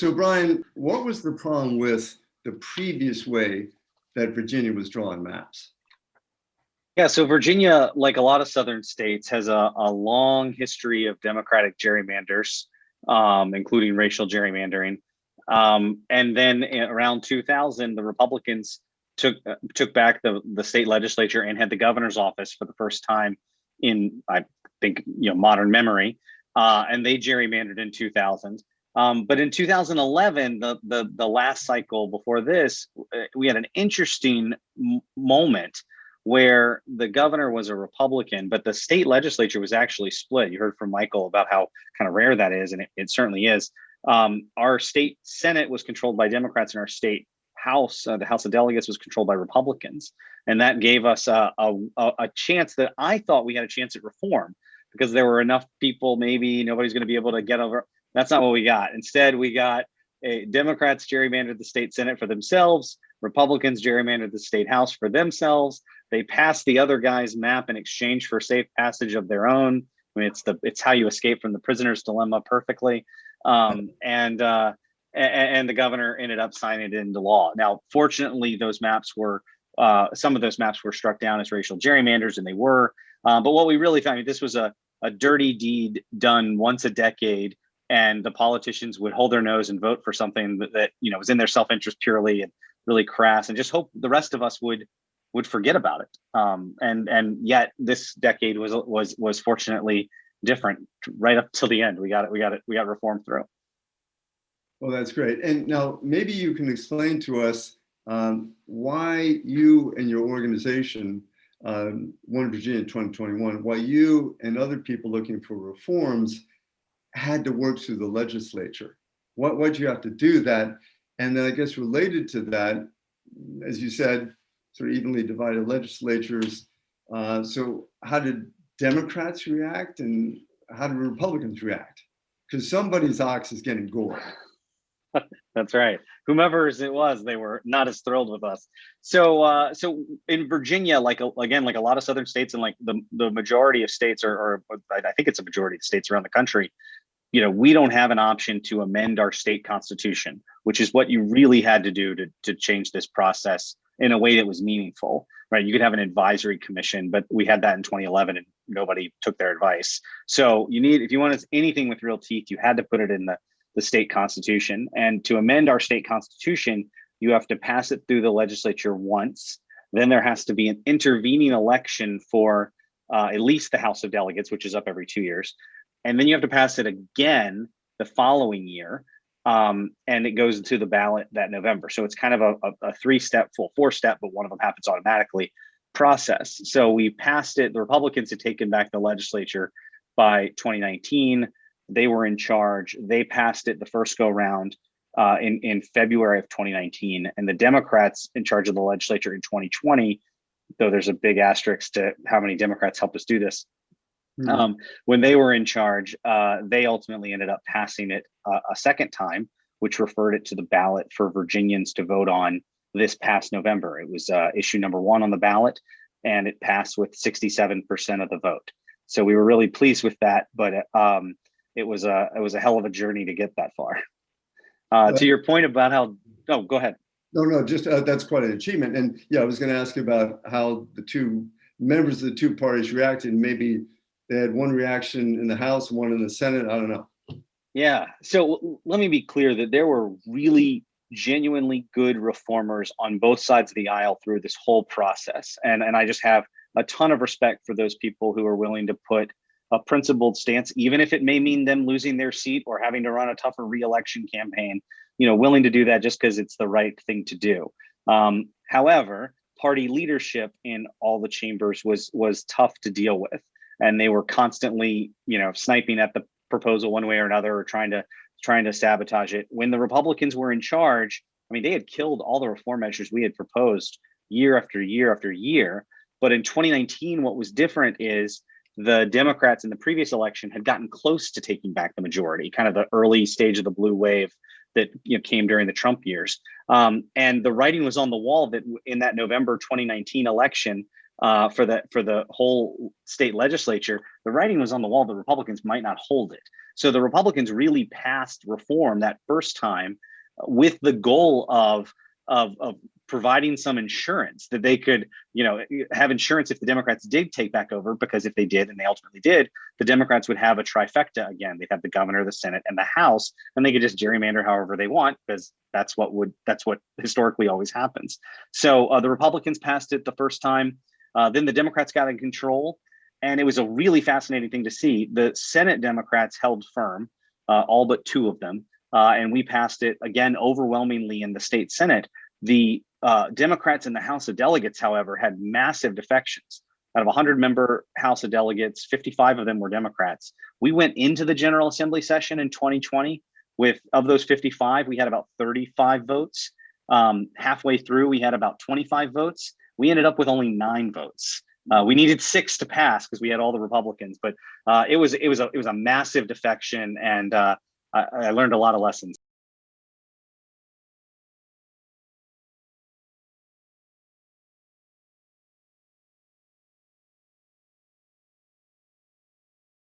So Brian, what was the problem with the previous way that Virginia was drawing maps? Yeah, so Virginia, like a lot of southern states, has a long history of Democratic gerrymanders, including racial gerrymandering. And then around 2000, the Republicans took back the state legislature and had the governor's office for the first time in, I think, modern memory. And they gerrymandered in 2000. But in 2011, the last cycle before this, we had an interesting moment where the governor was a Republican, but the state legislature was actually split. You heard from Michael about how kind of rare that is, and it certainly is. Our state Senate was controlled by Democrats, and our state House, the House of Delegates, was controlled by Republicans. And that gave us a chance that I thought we had a chance at reform, because there were enough people, maybe nobody's going to be able to get over. That's not what we got. Instead, we got Democrats gerrymandered the state Senate for themselves. Republicans gerrymandered the state House for themselves. They passed the other guy's map in exchange for safe passage of their own. I mean, it's how you escape from the prisoner's dilemma perfectly. And the governor ended up signing it into law. Now, fortunately, those maps were some of those maps were struck down as racial gerrymanders, and they were. But what we really found, this was a dirty deed done once a decade, and the politicians would hold their nose and vote for something that was in their self-interest purely and really crass, and just hope the rest of us would forget about it. And yet this decade was fortunately different right up till the end. We got reform through. Well, that's great. And now maybe you can explain to us why you and your organization, One Virginia 2021, why you and other people looking for reforms had to work through the legislature. Why'd you have to do that? And then I guess related to that, as you said, sort of evenly divided legislatures. So how did Democrats react, and how did Republicans react? Because somebody's ox is getting gored. That's right. Whomever it was, they were not as thrilled with us. So in Virginia, like a lot of southern states, and like the majority of states, or I think it's a majority of states around the country, we don't have an option to amend our state constitution, which is what you really had to do to change this process in a way that was meaningful, right? You could have an advisory commission, but we had that in 2011 and nobody took their advice. So if you wanted anything with real teeth, you had to put it in the state constitution. And to amend our state constitution, you have to pass it through the legislature once. Then there has to be an intervening election for at least the House of Delegates, which is up every 2 years. And then you have to pass it again the following year. And it goes to the ballot that November. So it's kind of a 3-step, full 4-step, but one of them happens automatically process. So we passed it. The Republicans had taken back the legislature by 2019. They were in charge. They passed it the first go round in February of 2019. And the Democrats in charge of the legislature in 2020, though there's a big asterisk to how many Democrats helped us do this. When they were in charge, they ultimately ended up passing it a second time, which referred it to the ballot for Virginians to vote on this past November. It was issue number 1 on the ballot, and it passed with 67% of the vote. So we were really pleased with that, but it was a hell of a journey to get that far. To your point about how, go ahead. No, just that's quite an achievement. And yeah, I was going to ask you about how the two members of the two parties reacted. Maybe they had one reaction in the House, one in the Senate. I don't know. Yeah. So let me be clear that there were really genuinely good reformers on both sides of the aisle through this whole process. And I just have a ton of respect for those people who are willing to put a principled stance, even if it may mean them losing their seat or having to run a tougher re-election campaign, willing to do that just because it's the right thing to do. However, party leadership in all the chambers was tough to deal with. And they were constantly, sniping at the proposal one way or another, or trying to sabotage it. When the Republicans were in charge, I mean, they had killed all the reform measures we had proposed year after year after year. But in 2019, what was different is the Democrats in the previous election had gotten close to taking back the majority, kind of the early stage of the blue wave that came during the Trump years. And the writing was on the wall that in that November 2019 election, for the whole state legislature, the writing was on the wall that Republicans might not hold it. So the Republicans really passed reform that first time with the goal of providing some insurance that they could, have insurance if the Democrats did take back over, because if they did, and they ultimately did, the Democrats would have a trifecta again. They'd have the governor, the Senate, and the House, and they could just gerrymander however they want, because that's what historically always happens. So the Republicans passed it the first time. Then the Democrats got in control, and it was a really fascinating thing to see. The Senate Democrats held firm, all but two of them, and we passed it again overwhelmingly in the state Senate. The Democrats in the House of Delegates, however, had massive defections. Out of 100-member House of Delegates, 55 of them were Democrats. We went into the General Assembly session in 2020 with, of those 55, we had about 35 votes. Halfway through, we had about 25 votes. We ended up with only 9 votes. We needed 6 to pass because we had all the Republicans, but it was a massive defection, and I learned a lot of lessons.